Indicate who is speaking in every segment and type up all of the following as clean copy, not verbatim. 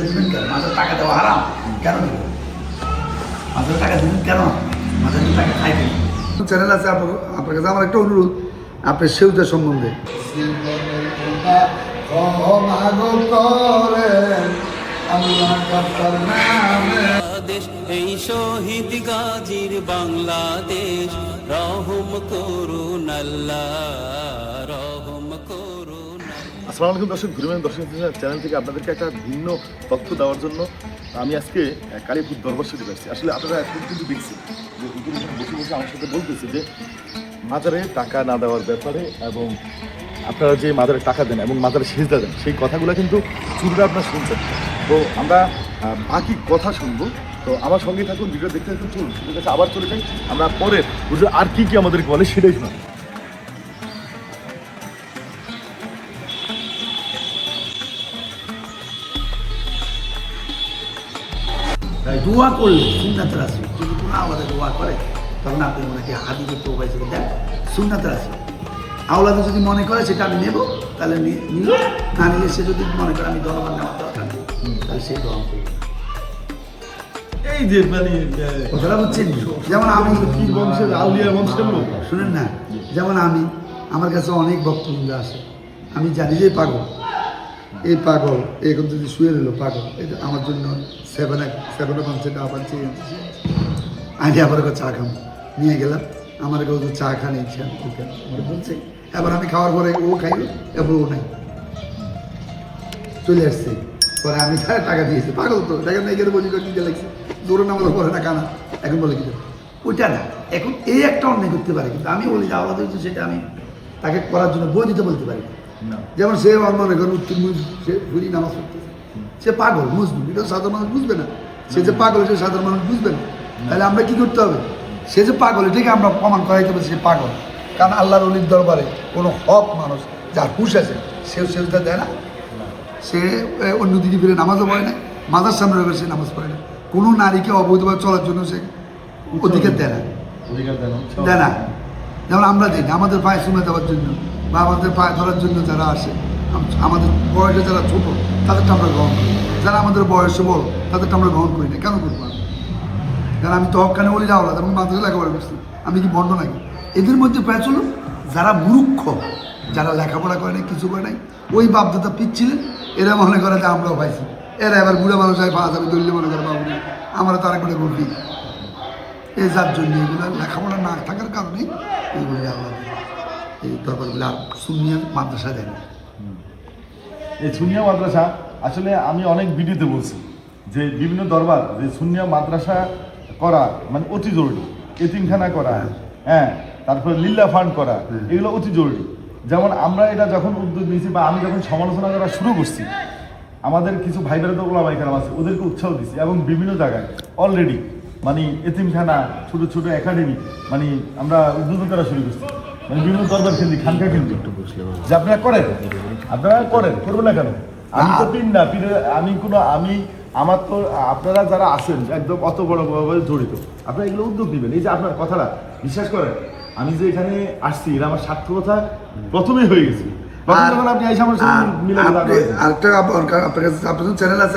Speaker 1: দিবেন কেন? মাঝে টাকা দেওয়া হারাম কেন দিবেন? মাঝে টাকা দিবেন কেন? মাঝে টাকা খাইবেন। চ্যানেল আছে আপনার কাছে আমার একটা অনুরোধ, আপনার সেউজা সম্বন্ধে
Speaker 2: এই শহীদ গাজীর বাংলাদেশ, রহম করুন আল্লাহ, রহম করুন।
Speaker 3: আসসালামু আলাইকুম দর্শক, ঘুরবেন দর্শক চ্যানেল থেকে আপনাদেরকে একটা ভিন্ন তথ্য দেওয়ার জন্য আমি আজকে কালীপুর দরবার শরীফে আসছি। আসলে আপনারা এখন কিন্তু দেখছেন যে বসে বসে আমার সাথে বলতেছে যে মাজারে টাকা না দেওয়ার ব্যাপারে, এবং আপনারা যে মাজারে টাকা দেন এবং মাজারে সেজদা দেন সেই কথাগুলো কিন্তু চুরিরা আপনারা শুনছেন। তো আমরা বাকি কথা শুনবো। তো আমার সঙ্গে থাকুন, ভিডিও দেখতে থাকুন। চলুন ঠিক আছে, আবার চলে যাই আমরা পরে বুঝলো আর কি কি আমাদেরকে বলে সেটাই শোনাবো।
Speaker 1: দোয়া করলে সুন্নাতের আছে, যদি কোনো আওলাদে দোয়া করে তখন আপনি ওনাকে হাদিসে প্রবাহ হিসেবে দেন, সুন্নাতের আছে। আওলাদে যদি মনে করে সেটা আমি নেব, তাহলে নিল, না নিলে সে যদি মনে করে আমি দরবার নেওয়ার দরকার নেই, তাহলে সেই দোয়া করবে।
Speaker 3: এই যে মানে
Speaker 1: কথাটা বুঝছেন? যেমন আমি
Speaker 3: বংশের আউলিয়া বংশের লোক,
Speaker 1: শুনেন না, যেমন আমি, আমার কাছে অনেক ভক্তবৃন্দ আসে, আমি জানি যে পাগল, এই পাগল এখন যদি শুয়ে রইল পাগল, এটা আমার জন্য সেভেনে পাঞ্চে না পাঞ্চে আমি আবার চা খাম নিয়ে গেলাম, আমার কেউ তো চা খান এই খান ওখান আমার বলছে, এবার আমি খাওয়ার পরে ও খাইল, এবার ও নাই চলে আসছে, পরে আমি টাকা দিয়েছি। পাগল তো দেখেন না, এখানে বলি কিনতে লাগছে, জোরে নামাজ পড়ে না কানা, এখন বলে কি ওইটা না, এখন এই একটা অন্যায় করতে পারে, কিন্তু আমি বলি যে আলাদা হচ্ছে সেটা আমি তাকে করার জন্য বই দিতে বলতে পারি। যেমন সে মনে করেন উত্তর সে ঘুরি নামাজ পড়তেছে, সে পাগল মুসলিম, এটা সাধারণ মানুষ বুঝবে না, সে যে পাগল সে সাধারণ মানুষ বুঝবে না। তাহলে আমরা কি করতে হবে? সে যে পাগল এটাকে আমরা প্রমাণ করাইতে হবে সে পাগল, কারণ আল্লাহর অলির দরবারে কোনো হক মানুষ যার হুশ আছে সেও সেটা দেয় না, সে অন্যদিকে ফিরে নামাজও পড়ে না, মাজার সামনে রেখে সে নামাজ পড়ে না, কোনো নারীকে অবৈধভাবে চলার জন্য সে অধিকার দেয় না, দেয় না। যেমন আমরা দিই আমাদের পায়ে শুনে দেওয়ার জন্য বা আমাদের পায়ে ধরার জন্য যারা আসে, আমাদের বয়সে যারা ছোটো তাদেরটা আমরা গ্রহণ করি, যারা আমাদের বয়সে বড় তাদেরটা আমরা গ্রহণ করি না। কেন করবো? কারণ আমি তো হকানে বলি যাওয়া এবং মাদ্রাসা লেখাপড়া করছি, আমি কি বন্ধ নাকি? এদের মধ্যে প্রায় চলো যারা মূর্খ, যারা লেখাপড়া করে নাই, কিছু করে নাই, ওই বাপদাদা পিচ্ছিলেন, এরা মনে করে যে আমরাও পাইছি, এরা এবার বুড়া মানুষ হয় পাওয়া যাবে দলীয় মনে করে বাবু আমরা তারা করে করবি, এই যার জন্য এগুলো লেখাপড়া না থাকার কারণে এইগুলি আল্লাহ এই দরবারগুলো সুন্নিয়া মাদ্রাসা দেন।
Speaker 3: এই সুন্নিয়া মাদ্রাসা আসলে আমি অনেক ভিডিওতে বলছি যে বিভিন্ন দরবার যে সুন্নিয়া মাদ্রাসা করা মানে অতি জরুরি, এতিমখানা করা, হ্যাঁ, তারপরে লিল্লা ফান্ড করা, এগুলো অতি জরুরি। যেমন আমরা এটা যখন উদ্যোগ নিয়েছি বা আমি যখন সমালোচনা করা শুরু করছি, আমাদের কিছু ভাই বেড়া তো ওলামায়ে কেরাম আছে, ওদেরকে উৎসাহ দিচ্ছি এবং বিভিন্ন জায়গায় অলরেডি মানে এতিমখানা, ছোটো ছোটো একাডেমি মানে আমরা উদ্বোধন করা শুরু করছি, মানে বিভিন্ন দরবার কেন্দ্রিক, খানকা কেন্দ্রিক, যে আপনারা করেন, করবেন না কেন? আমি তো পিন না পিনে, আমি আমার তো আপনারা যারা আছেন একদম অত বড়ভাবে জড়িত, আপনারা এগুলো উদ্যোগ নেবেন। এই যে আপনার কথাটা বিশ্বাস করেন, আমি যে এখানে আসছি এটা আমার সার্থকতা প্রথমেই হয়ে গেছে।
Speaker 1: আরেকটা আপনার কাছে আপনার চ্যানেল আছে,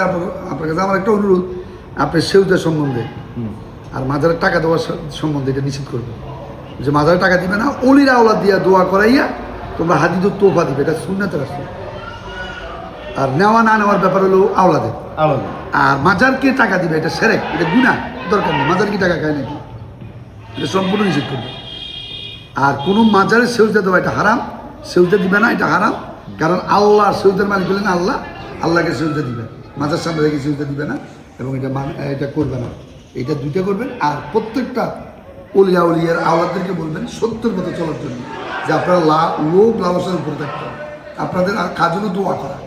Speaker 1: আপনার কাছে আমার একটা অনুরোধ, আপনার সেউজা সম্বন্ধে আর মাজারের টাকা দেওয়ার সম্বন্ধে এটা নিশ্চিত করবে, যে মাজারে টাকা দিবে না, অলিরা আওলাদ দিয়া দোয়া করাইয়া তোমরা হাদিদ তোফা দিবে, এটা সুন্নাতের রাস্তা। আর নেওয়া না নেওয়ার ব্যাপার হলো আওলাদের, আর মাজারকে টাকা দিবে এটা সেরেক, এটা গুনাহ, দরকার নেই। মাজার কি টাকা খায় নাকি? এটা সম্পূর্ণ নিষেধ করবে। আর কোনো মাজারে সেউজা দেওয়া এটা হারাম, সেউজা দিবে না, এটা হারাম। কারণ আল্লাহ সেউজার মালিক হলেন আল্লাহ, আল্লাহকে সেউজা দিবে, মাজার সামনে রেখে সেউজা দিবে না, এবং এটা করবে না। এটা দুইটা করবেন। আর প্রত্যেকটা অলিয়া উলিয়ার আওলাদদেরকে বলবেন সত্যের মতো চলার জন্য, যে আপনারা লোভ লালসার উপরে থাকতে হবে, আপনাদের আর কাজ হলো দোয়া করা,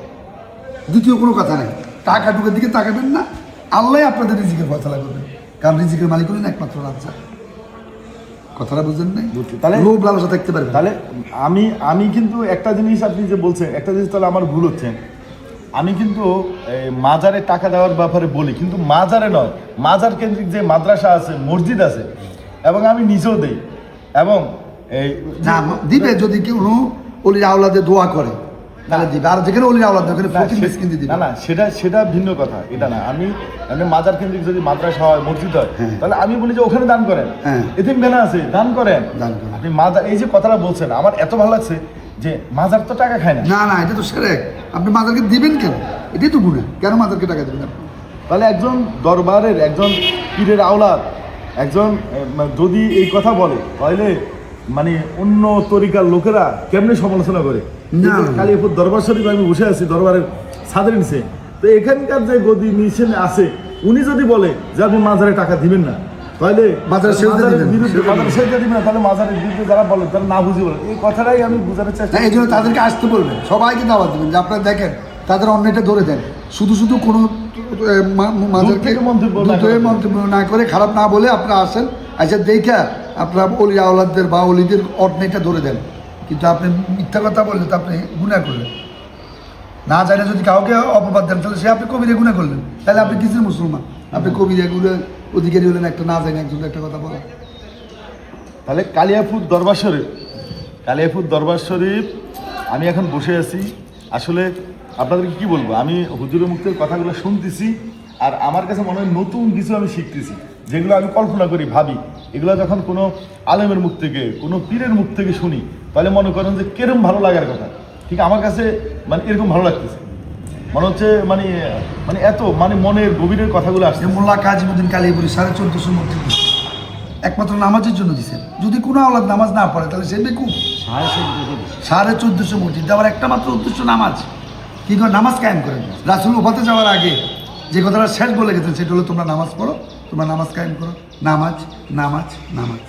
Speaker 1: দ্বিতীয় কোনো কথা নেই। টাকা টুকের দিকে তাকাবেন না, আল্লাহ আপনাদের রিজিকের ফয়সালা করবেন, কারণ রিজিকের মালিক হলেন একমাত্র রাজ্জাক। কথাটা বুঝলেন না? তাহলে লোভ লালসা থাকতে পারবে।
Speaker 3: তাহলে আমি কিন্তু একটা জিনিস আপনি যে বলছেন, একটা জিনিস তাহলে আমার ভুল হচ্ছে, আমি কিন্তু মাজারে টাকা দেওয়ার ব্যাপারে বলি, কিন্তু মাজারে নয়, মাজার কেন্দ্রিক যে মাদ্রাসা আছে, মসজিদ আছে, এবং আমি নিজেও দেই। এবং
Speaker 1: দিবে যদি কেউ অলির আওলাদে দোয়া করে, তাহলে দিবে, আর যেখানে অলির আওলাদ ওখানে ফকির মিসকিন দিয়ে দিবে।
Speaker 3: না সেটা ভিন্ন কথা, এটা না। আমি মাজার কেন্দ্রিক যদি মাদ্রাসা হয়, মসজিদ হয়, তাহলে আমি বলি যে ওখানে দান করেন, এতিমখানা আছে দান করেন। আপনি মাজার, এই যে কথাটা বলছেন আমার এত ভালো লাগছে যে মাজার তো টাকা খায় না।
Speaker 1: না এটা তো শিরক। আপনি মাজারকে দিবেন কেন? এটাই তো গুনাহ। কেন মাজারকে টাকা দিবেন আপনি?
Speaker 3: তাহলে একজন দরবারের একজন পীরের আওলাদ একজন যদি এই কথা বলে, তাহলে মানে অন্য তরিকার লোকেরা কেমনে সমালোচনা করে?
Speaker 1: না।
Speaker 3: কালিয়াপুর দরবার শরীফ আমি বসে আছি দরবারের ছাদের নিচে, তো এখানকার যে গদি নিচে আছে উনি যদি বলে যে আপনি মাজারে টাকা দিবেন না, তাহলে
Speaker 1: মাজারের সেজদা দিবেন।
Speaker 3: মাজারের সেজদা দিবেন না, তাহলে মাজারের বিরুদ্ধে যারা বলে তারা না বুঝি বলে। এই কথাটাই আমি বোঝানোর চেষ্টা
Speaker 1: এই জন্য তাদেরকে আসতে বলবেন, সবাইকে দাওয়াত দেবেন যে আপনারা দেখেন তাদের অন্যটা ধরে দেন। শুধু কোনো মাজারকে
Speaker 3: থেকে মন্তব্য না
Speaker 1: দূর থেকে মন্তব্য না করে, খারাপ না বলে আপনারা আসেন, আচ্ছা দেখা আপনারা অলি আওলাদদের বা অলিদের অন্যটা ধরে দেন। কিন্তু আপনি মিথ্যা কথা বললে তো আপনি গুনাহ করলেন। না জানে যদি কাউকে অপবাদ দেন তাহলে সে আপনি কবিরে গুনাহ করলেন। তাহলে আপনি কিসের মুসলমান? আপনি কবিরে গুলো অধিকারী হলেন একটা না জানে একজন একটা কথা বলা।
Speaker 3: তাহলে কালিয়াপুর দরবার শরীফ আমি এখন বসে আছি। আসলে আপনাদেরকে কি বলবো, আমি হুজুরের মুখের কথাগুলো শুনতেছি আর আমার কাছে মনে হয় নতুন কিছু আমি শিখতেছি, যেগুলো আমি কল্পনা করি, ভাবি। এগুলো যখন কোনো আলেমের মুখ থেকে, কোনো পীরের মুখ থেকে শুনি, তাহলে মনে করেন যে কেরম ভালো লাগার কথা। ঠিক আমার কাছে মানে এরকম ভালো লাগতেছে, মনে হচ্ছে মানে এত মনের গভীরের কথাগুলো আসছে।
Speaker 1: মোল্লা কাজীমুদ্দিন কালিয়াপুরি 1450 মূর্তি দিচ্ছে, একমাত্র নামাজের জন্য দিচ্ছেন। যদি কোনো আওলাদ নামাজ না পড়ে তাহলে সে বেকুব। 1450 মসজিদ দেওয়ার একটা মাত্র উদ্দেশ্য নামাজ। কি করে নামাজ কায়েম করেন? রাসূল ওফাতে যাওয়ার আগে যে কথাটা শেষ বলে গেছেন সেটা হলো তোমরা নামাজ পড়ো, তোমরা নামাজ কায়েম করো, নামাজ নামাজ নামাজ।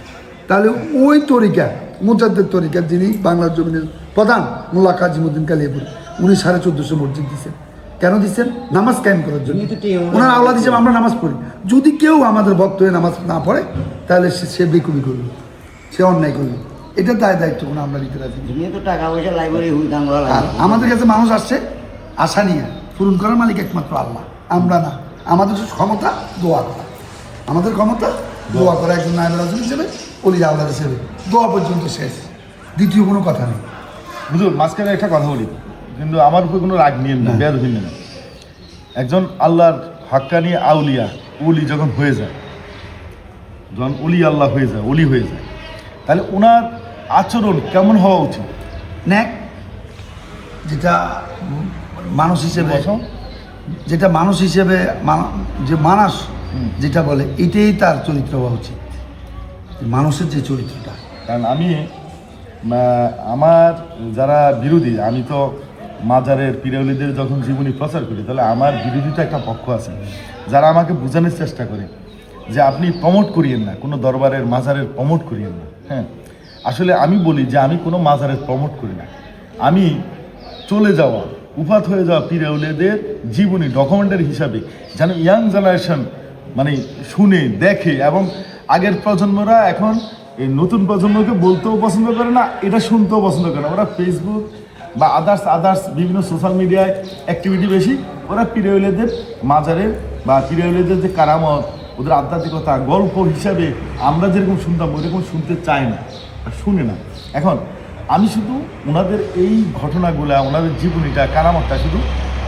Speaker 1: তাহলে ওই তরিকা মুজাদ্দিদ তরিকা যিনি বাংলার জমিনের প্রধান মোল্লা কাজীমুদ্দিন কালিয়াপুরি, উনি 1450 মসজিদ দিচ্ছেন। কেন দিচ্ছেন? নামাজ কায়েম করার জন্য। ওনার আওলাদ হিসেবে আমরা নামাজ পড়ি। যদি কেউ আমাদের ভক্ত হয়ে নামাজ না পড়ে তাহলে সে বেকুবি করবে, সে অন্যায় করবে। এটা দায়িত্ব কোনো আমরা নিতে রাজি।
Speaker 4: তো টাকা পয়সা লাইব্রেরি হুইদান করা
Speaker 1: আর আমাদের কাছে মানুষ আসছে আশা নিয়ে, পূরণ করার মালিক একমাত্র আল্লাহ, আমরা না। আমাদের ক্ষমতা দোয়া করা, আমাদের ক্ষমতা দোয়া করা। একজন নায়েব রাসূল হিসেবে, অলির আওলাদ হিসেবে দোয়া পর্যন্ত শেষ, দ্বিতীয় কোনো কথা নেই।
Speaker 3: বুঝুন, মাঝখানে একটা কথা বলি, কিন্তু আমার উপর কোনো রাগ নিয়েন না, বেয়াদবি নিয়েন না। একজন আল্লাহর হাক্কানি আউলিয়া ওলি যখন হয়ে যায়, যখন অলি আল্লাহ হয়ে যায়, অলি হয়ে যায়, তাহলে ওনার আচরণ কেমন হওয়া উচিত?
Speaker 1: ন্যাক, যেটা মানুষ হিসেবে, যেটা মানুষ হিসেবে যে মানুষ যেটা বলে এটাই তার চরিত্র হওয়া উচিত, মানুষের যে চরিত্রটা।
Speaker 3: কারণ আমি আমার যারা বিরোধী, আমি তো মাজারের পীরওয়ালিদের যখন জীবনী প্রচার করি, তাহলে আমার বিরোধিতা একটা পক্ষ আছে যারা আমাকে বোঝানোর চেষ্টা করে যে আপনি প্রমোট করিয়েন না, কোনো দরবারের মাজারের প্রমোট করিয়েন না। হ্যাঁ, আসলে আমি বলি যে আমি কোনো মাজারের প্রমোট করি না। আমি চলে যাওয়া, উপাত হয়ে যাওয়া পীরওয়ালিদের জীবনী ডকুমেন্টারি হিসাবে যেন ইয়াং জেনারেশন মানে শুনে, দেখে, এবং আগের প্রজন্মরা এখন এই নতুন প্রজন্মকে বলতেও পছন্দ করে না, এটা শুনতেও পছন্দ করে না। ওরা ফেসবুক বা আদার্স বিভিন্ন সোশ্যাল মিডিয়ায় অ্যাক্টিভিটি বেশি। ওরা পীরওয়ালিদের মাজারের বা পীরওয়ালিদের যে কারামত, ওদের আধ্যাত্মিকতা গল্প হিসাবে আমরা যেরকম শুনতাম ওইরকম শুনতে চায় না, শুনে না। এখন আমি শুধু ওনাদের এই ঘটনাগুলা, ওনাদের জীবনীটা, কারামতটা শুধু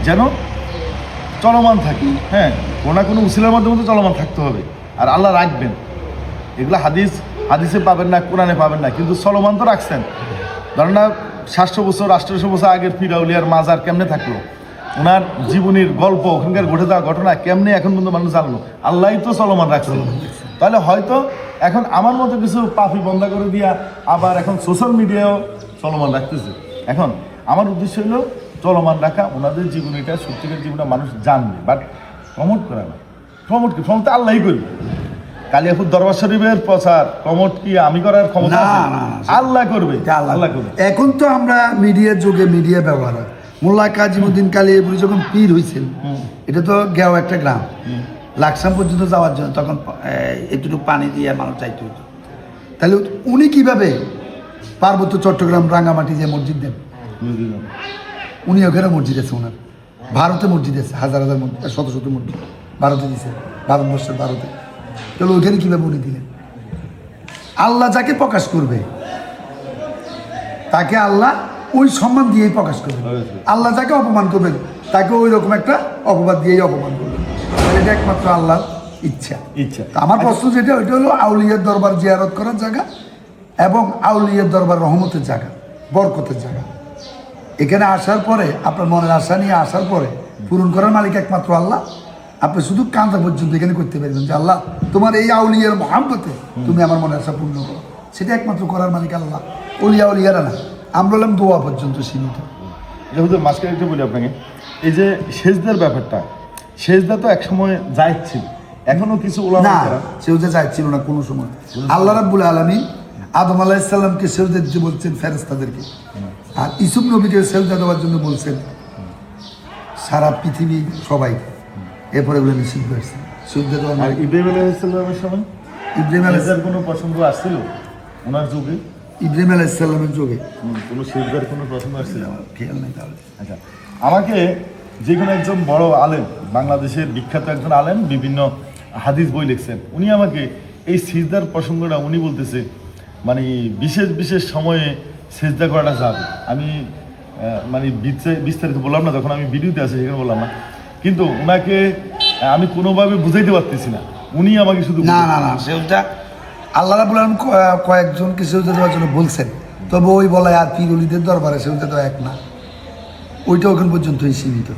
Speaker 3: যেন চলমান থাকে। হ্যাঁ, কোনো না কোনো উসিলার মাধ্যমে তো চলমান থাকতে হবে, আর আল্লাহ রাখবেন। এগুলো হাদিসে পাবেন না, কোরআনে পাবেন না, কিন্তু চলমান তো রাখছেন। ধরেন না 700 বছর 800 বছর আগের পীর আউলিয়ার মাজার কেমনে থাকলো, ওনার জীবনীর গল্প, ওখানকার ঘটে যাওয়া ঘটনা কেমনে এখন পর্যন্ত মানুষ জানলো, আল্লাহই তো চলমান রাখছে। তাহলে হয়তো এখন আমার মতো কিছু পাপি বন্ধ করে দিয়া আবার এখন সোশ্যাল মিডিয়াও চলমান রাখতেছে। এখন আমার উদ্দেশ্য হলো চলমান রাখা, ওনাদের জীবনীটা, সত্যিকার জীবনটা মানুষ জানবে, বাট প্রমোট করা না। প্রমোট তো আল্লাহই করবে। কালিয়াপুর দরবার শরীফের প্রচার প্রমোট কি আমি করার ক্ষমতা আছে? আল্লাহ করবে, আল্লাহ করবে।
Speaker 1: এখন তো আমরা মিডিয়ার যুগে মিডিয়া ব্যবহার হয়। মোল্লা কাজীমুদ্দিন কালিয়াপুরি যখন পীর হয়েছেন, এটা তো গেও একটা গ্রাম, লাকসাম পর্যন্ত যাওয়ার জন্য তখন একটু পানি দিয়ে মানুষ চাইতে হতো। তাহলে উনি কিভাবে পার্বত্য চট্টগ্রাম রাঙ্গামাটি যে মসজিদ দেন, উনি ওখানে মসজিদ আছে, ওনার ভারতে মসজিদ আছে, হাজার মসজিদ, শত মসজিদ ভারতে দিছে, ভারতবর্ষের ভারতে। তাহলে ওইখানে কীভাবে উনি দিলেন? আল্লাহ যাকে প্রকাশ করবে তাকে আল্লাহ ওই সম্মান দিয়েই প্রকাশ করবেন।
Speaker 3: অবশ্যই।
Speaker 1: আল্লাহ যাকে অপমান করবেন তাকে ওই রকম একটা অপবাদ দিয়েই অপমান করবেন। তাহলে এটা একমাত্র আল্লাহর ইচ্ছা। তা আমার প্রশ্ন যেটা ওইটা হলো আউলিয়ার দরবার জিয়ারত করার জায়গা এবং আউলিয়ার দরবার রহমতের জায়গা, বরকতের জায়গা। এখানে আসার পরে আপনার মনের আশা নিয়ে আসার পরে পূরণ করার মালিক একমাত্র আল্লাহ। আপনি শুধু কাঁদা পর্যন্ত এখানে করতে পারবেন যে আল্লাহ তোমার এই আউলিয়ার মহাব্বতে তুমি আমার মনের আশা পূর্ণ করো, সেটা একমাত্র করার মালিক আল্লাহ, অলিয়া উলিয়ারা না। আমরা হলাম দোয়া পর্যন্ত সীমিত।
Speaker 3: যেহেতু মাঝখানে একটু বলি আপনাকে, এই যে সেজদার ব্যাপারটা, সেজদা তো একসময় জায়েজ ছিল, এখনো কিছু
Speaker 1: না,
Speaker 3: ওলামা
Speaker 1: সেজদা চাইছিল না কোনো সময়। আল্লাহ রাব্বুল আলামিন আদম আলাইহিস সালামকে সেজদা দিতে বলছেন ফেরেশতাদেরকে, আর ইউসুফ নবীকে সেজদা দেওয়ার জন্য বলছেন সারা পৃথিবী সবাই। এরপরে এগুলো নিষিদ্ধ হয়েছে সেজদা দেওয়া।
Speaker 3: আর ইব্রাহিম আলাইহিস সালামের সময়
Speaker 1: ইব্রাহিম আলাইহিস
Speaker 3: সেজদার কোনো প্রসঙ্গ আসছিল ওনার যুগে?
Speaker 1: ইব্রাহিম আলাইহিস সালামের যুগে
Speaker 3: কোনো সেজদার কোনো প্রসঙ্গ আসছিল?
Speaker 1: খেয়াল নেই তাহলে।
Speaker 3: আচ্ছা, আমাকে যে কোনো একজন বড় আলেম, বাংলাদেশের বিখ্যাত একজন আলেম, বিভিন্ন হাদিস বই লিখছেন, উনি আমাকে এই সিজদার প্রসঙ্গটা উনি বলতেছে মানে বিশেষ বিশেষ সময়ে সেজদা করাটা যাবে। আমি মানে বিস্তারিত বললাম না, তখন আমি ভিডিওতে আছি সেখানে বললাম না, কিন্তু ওনাকে আমি কোনোভাবে বুঝাইতে পারতেছি না, উনি আমাকে শুধু
Speaker 1: না না না সেজদা আল্লাহ রাব্বুল আলামিন কয়েকজনকে সেজদা দেওয়ার জন্য বলছেন, তবে ওই বলায় আর পীর ওলিদের দরবারে সেজদা দেওয়া এক না, ওইটা ওখান পর্যন্তই সীমিত।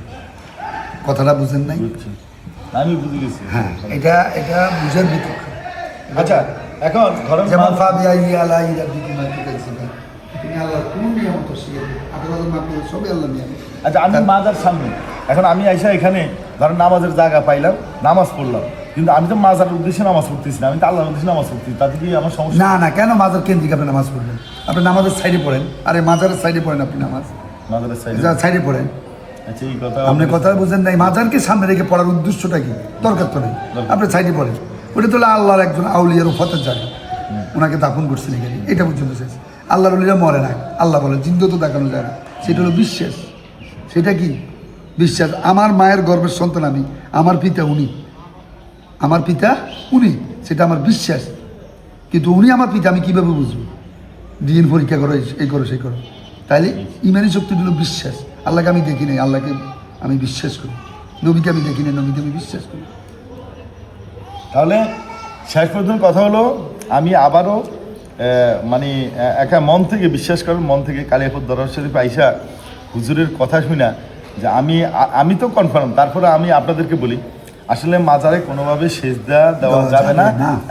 Speaker 1: কথাটা বুঝেন নাই?
Speaker 3: বুঝছি, আমি বুঝে গেছি।
Speaker 1: হ্যাঁ, এটা এটা বুঝার ভিতর।
Speaker 3: আচ্ছা, এখন ধরেন
Speaker 1: যেমন ফাবিআই আলাই রাব্বিকুমা তুকাজ্জিবান, তুমি আল্লাহর কোন নিয়ামত শিখে আপনাদের মাধ্যমে সবই আল্লাহ নিয়ামত।
Speaker 3: আচ্ছা, আমি মাজার সামনে, এখন আমি আইসা এখানে ধরেন নামাজের জায়গা পাইলাম, নামাজ পড়লাম, কিন্তু আমি তো মাজার উদ্দেশ্যে নামাজ পড়তেছি না, আমি তো আল্লাহর উদ্দেশ্যে নামাজ পড়তেছি, তাতে কি আমার সমস্যা?
Speaker 1: না না, কেন মাজার কেন্দ্রিক আপনি নামাজ পড়বেন? আপনি নামাজের সাইডে পড়েন, আরে মাজারের সাইডে পড়েন আপনি নামাজ,
Speaker 3: মাজারের সাইডে?
Speaker 1: সাইডে পড়েন।
Speaker 3: আচ্ছা, এই কথা
Speaker 1: আপনি কথা বুঝেন নাই, মাজারকে সামনে রেখে পড়ার উদ্দেশ্যটা কি? দরকার তো নেই, আপনি সাইডে পড়েন। ওটা তো আল্লাহর একজন আউলিয়ার উফাতের জায়গা, ওনাকে দাফন করছেন এখানে, এটা পর্যন্ত শেষ। আল্লাহর ওলিরা মরে না, আল্লাহ বলে জিন্দু তো দেখানো যায় না, সেটা হলো বিশ্বাস। সেটা কি বিশ্বাস? আমার মায়ের গর্ভের সন্তান আমি, আমার পিতা উনি, আমার পিতা উনি, সেটা আমার বিশ্বাস। কিন্তু উনি আমার পিতা আমি কীভাবে বুঝবো? ডিএন পরীক্ষা করো, এই করো সেই করো। তাইলে ইমানি শক্তি হলো বিশ্বাস। আল্লাহকে আমি দেখি নাই, আল্লাহকে আমি বিশ্বাস করি। নবীকে আমি দেখি নাই, নবীকে আমি বিশ্বাস করি।
Speaker 3: তাহলে শেষ পর্যন্ত কথা হলো, আমি আবারও মানে একা মন থেকে বিশ্বাস করেন, মন থেকে কালিয়াকোট দরবার শরীফ আইসা হুজুরের কথা শুনা যে আমি তো কনফার্ম, তারপরে আমি আপনাদেরকে বলি আসলে মাজারে কোনোভাবে সেজদা দেওয়া যাবে না,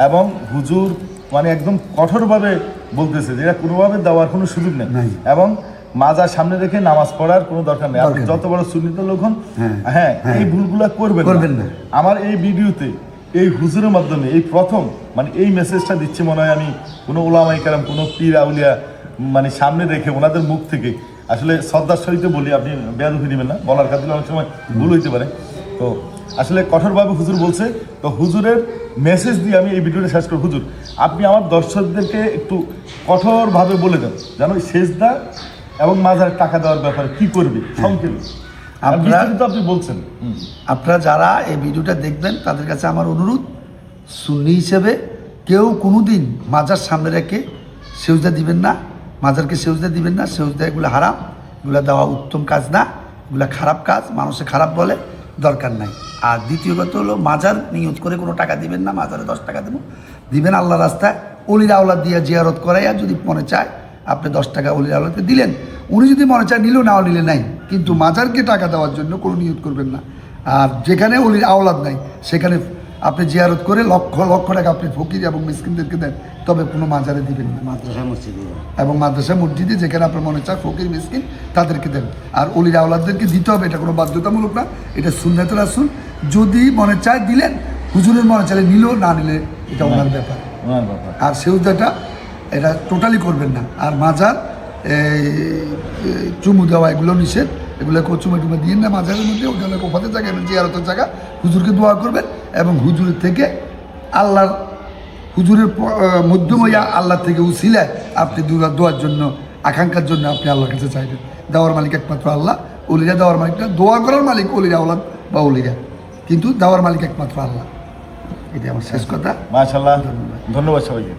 Speaker 3: এবং হুজুর মানে একদম কঠোরভাবে বলতেছে যে এটা কোনোভাবে দেওয়ার কোনো সুযোগ নেই, এবং মাজার সামনে রেখে নামাজ পড়ার কোনো দরকার নেই। আপনি যত বড় সুন্নিত লোক হন, হ্যাঁ এই ভুলগুলা করবেন না। আমার এই ভিডিওতে এই হুজুরের মাধ্যমে এই প্রথম মানে এই মেসেজটা দিচ্ছি, মনে হয় আমি কোনো ওলামায়ে কেরাম, কোনো পীর আউলিয়া মানে সামনে রেখে ওনাদের মুখ থেকে আসলে শ্রদ্ধার সহিত বলি, আপনি বেয়াদবি নেবেন না, বলার কাছে অনেক সময় ভুল হইতে পারে। তো আসলে কঠোরভাবে হুজুর বলছে, তো হুজুরের মেসেজ দিয়ে আমি এই ভিডিওটা শেষ করি। হুজুর, আপনি আমার দর্শকদেরকে একটু কঠোরভাবে বলে দেন যেন সেজদা এবং মাজারের টাকা দেওয়ার ব্যাপারে কি করবে সংক্ষেপে। আপনি বলছেন,
Speaker 1: আপনারা যারা এই ভিডিওটা দেখবেন তাদের কাছে আমার অনুরোধ, সুন্নি হিসেবে কেউ কোনোদিন মাজার সামনে রেখে সেজদা দিবেন না, মাজারকে সেজদা দিবেন না। সেজদা এগুলো হারাম, এগুলো দেওয়া উত্তম কাজ না, এগুলো খারাপ কাজ, মানুষে খারাপ বলে, দরকার নাই। আর দ্বিতীয় কথা হলো মাজার নিয়ত করে কোনো টাকা দিবেন না, মাজারে 10 টাকা দিবেন আল্লাহ রাস্তায়, অলির আওলাদ দিয়ে জিয়ারত করাইয়া যদি মনে চায় আপনি 10 টাকা অলির আওলাদকে দিলেন, উনি যদি মনে চায় নিল, নাও নিলে নাই, কিন্তু মাজারকে টাকা দেওয়ার জন্য কোনো নিয়ত করবেন না। আর যেখানে অলির আওলাদ নাই সেখানে আপনি জিয়ারত করে লক্ষ লক্ষ টাকা আপনি ফকির এবং মিসকিনদেরকে দেন, তবে কোনো মাজারে দিবেন না।
Speaker 4: মাদ্রাসা মসজিদে
Speaker 1: এবং মাদ্রাসা মসজিদে যেখানে আপনার মনে চায় ফকির মিসকিন তাদেরকে দেন। আর অলির আওলাদদেরকে দিতে হবে, এটা কোনো বাধ্যতামূলক না, এটা সুন্নাতুল রাসূল। যদি মনে চায় দিলেন, হুজুরের মনে চাইলে নিল, না নিলে এটা ওনার ব্যাপার। আর সেজদাটা এটা টোটালি করবেন না। আর মাজার চুমু দেওয়া এগুলো নিষেধ, এগুলো চুমে টুমে দিয়ে না মাজারের মধ্যে, ওখানে কোফাতে জায়গা, জিয়ারতের জায়গা, হুজুরকে দোয়া করবেন এবং হুজুরের থেকে আল্লাহর হুজুরের মধ্যম হইয়া আল্লাহ থেকে উসিলায় আপনি দোয়ার জন্য, আকাঙ্ক্ষার জন্য আপনি আল্লাহর কাছে চাইবেন। দেওয়ার মালিক একমাত্র আল্লাহ, অলিরা দেওয়ার মালিক না, দোয়া করার মালিক অলিরা আওলাদ বা অলিরা, কিন্তু দেওয়ার মালিক একমাত্র আল্লাহ। এটা আমার শেষ কথা।
Speaker 3: মাশাআল্লাহ, ধন্যবাদ সবাইকে।